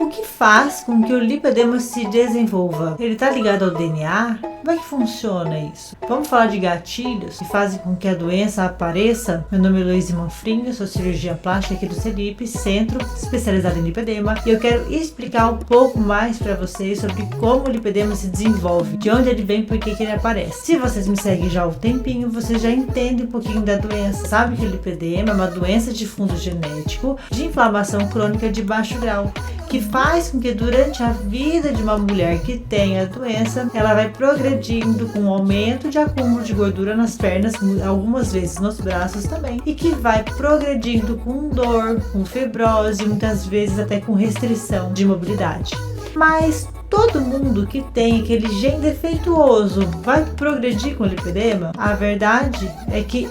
O que faz com que o lipedema se desenvolva? Ele está ligado ao DNA? Como é que funciona isso? Vamos falar de gatilhos que fazem com que a doença apareça? Meu nome é Heloísa Manfrim, eu sou cirurgiã plástica aqui do CELIP, Centro Especializado em Lipedema, e eu quero explicar um pouco mais para vocês sobre como o lipedema se desenvolve, de onde ele vem e por que ele aparece. Se vocês me seguem já há um tempinho, vocês já entendem um pouquinho da doença. Sabe que o lipedema é uma doença de fundo genético de inflamação crônica de baixo grau, que faz com que durante a vida de uma mulher que tem a doença, ela vai progredindo com um aumento de acúmulo de gordura nas pernas, algumas vezes nos braços também, e que vai progredindo com dor, com fibrose, muitas vezes até com restrição de mobilidade. Mas todo mundo que tem aquele gene defeituoso vai progredir com lipedema? A verdade é que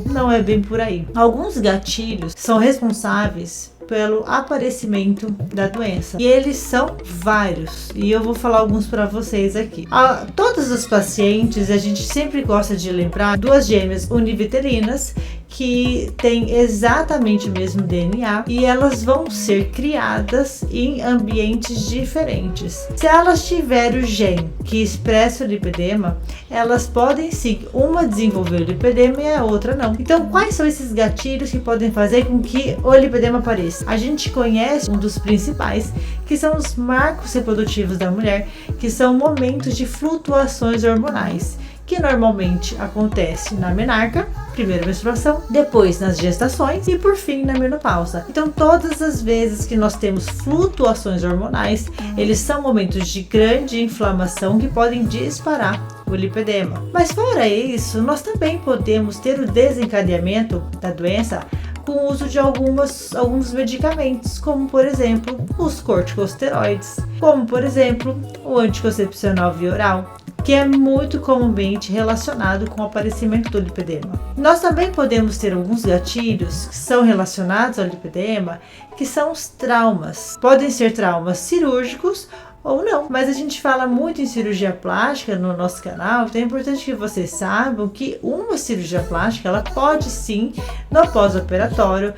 não é bem por aí. Alguns gatilhos são responsáveis pelo aparecimento da doença. E eles são vários. E eu vou falar alguns para vocês aqui. Todos os pacientes, a gente sempre gosta de lembrar duas gêmeas univitelinas que têm exatamente o mesmo DNA e elas vão ser criadas em ambientes diferentes. Se elas tiverem o gene que expressa o lipedema, elas podem sim, uma desenvolver o lipedema e a outra não. Então, quais são esses gatilhos que podem fazer com que o lipedema apareça? A gente conhece um dos principais, que são os marcos reprodutivos da mulher, que são momentos de flutuações hormonais, que normalmente acontece na menarca, primeira menstruação, depois nas gestações e por fim na menopausa. Então todas as vezes que nós temos flutuações hormonais, eles são momentos de grande inflamação que podem disparar o lipedema. Mas fora isso, nós também podemos ter o desencadeamento da doença com o uso de alguns medicamentos, como por exemplo os corticosteroides, como por exemplo o anticoncepcional via oral, que é muito comumente relacionado com o aparecimento do lipedema. Nós também podemos ter alguns gatilhos que são relacionados ao lipedema, que são os traumas. Podem ser traumas cirúrgicos ou não, mas a gente fala muito em cirurgia plástica no nosso canal, então é importante que vocês saibam que uma cirurgia plástica, ela pode sim, no pós-operatório,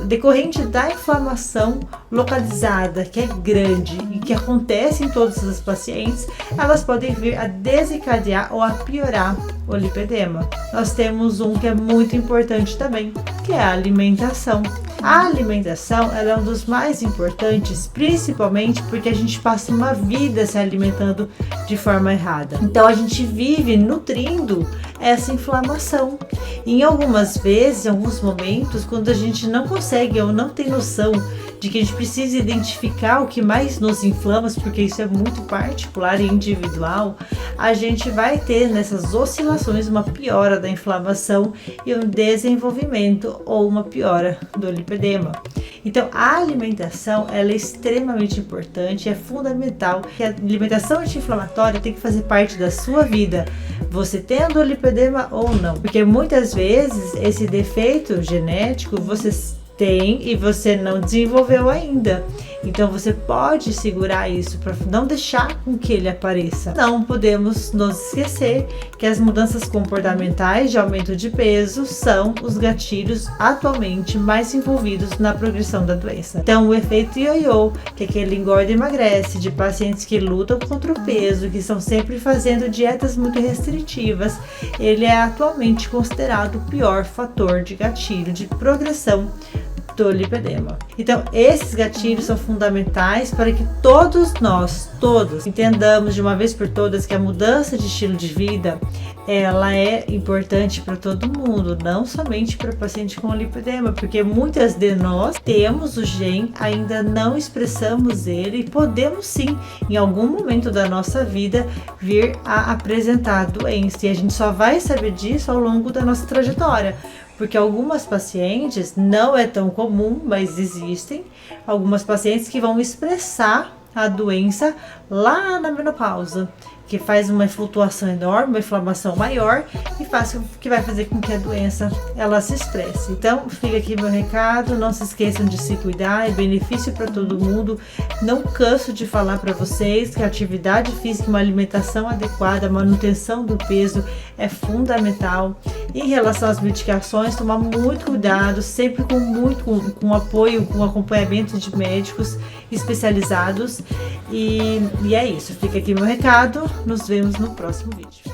decorrente da inflamação localizada, que é grande e que acontece em todas as pacientes, elas podem vir a desencadear ou a piorar o lipedema. Nós temos um que é muito importante também, que é a alimentação. A alimentação ela é um dos mais importantes, principalmente porque a gente passa uma vida se alimentando de forma errada. Então a gente vive nutrindo essa inflamação. Em algumas vezes, em alguns momentos, quando a gente não consegue ou não tem noção de que a gente precisa identificar o que mais nos inflama, porque isso é muito particular e individual, a gente vai ter nessas oscilações uma piora da inflamação e um desenvolvimento ou uma piora do lipedema. Então a alimentação ela é extremamente importante, é fundamental que a alimentação anti-inflamatória tem que fazer parte da sua vida, você tendo o lipedema ou não, porque muitas vezes esse defeito genético você tem e você não desenvolveu ainda. Então você pode segurar isso para não deixar com que ele apareça. Não podemos nos esquecer que as mudanças comportamentais de aumento de peso são os gatilhos atualmente mais envolvidos na progressão da doença. Então o efeito ioiô, que é aquele engorda e emagrece de pacientes que lutam contra o peso, que estão sempre fazendo dietas muito restritivas, ele é atualmente considerado o pior fator de gatilho de progressão do lipedema. Então, esses gatilhos são fundamentais para que todos entendamos de uma vez por todas que a mudança de estilo de vida ela é importante para todo mundo, não somente para paciente com lipedema, porque muitas de nós temos o gene, ainda não expressamos ele e podemos sim, em algum momento da nossa vida, vir a apresentar a doença, e a gente só vai saber disso ao longo da nossa trajetória. Porque algumas pacientes, não é tão comum, mas existem algumas pacientes que vão expressar a doença lá na menopausa, que faz uma flutuação enorme, uma inflamação maior e que vai fazer com que a doença ela se estresse. Então, fica aqui meu recado, não se esqueçam de se cuidar, é benefício para todo mundo. Não canso de falar para vocês que a atividade física, uma alimentação adequada, a manutenção do peso é fundamental. Em relação às medicações, tomar muito cuidado, sempre com apoio, com acompanhamento de médicos especializados. E é isso, fica aqui meu recado, nos vemos no próximo vídeo.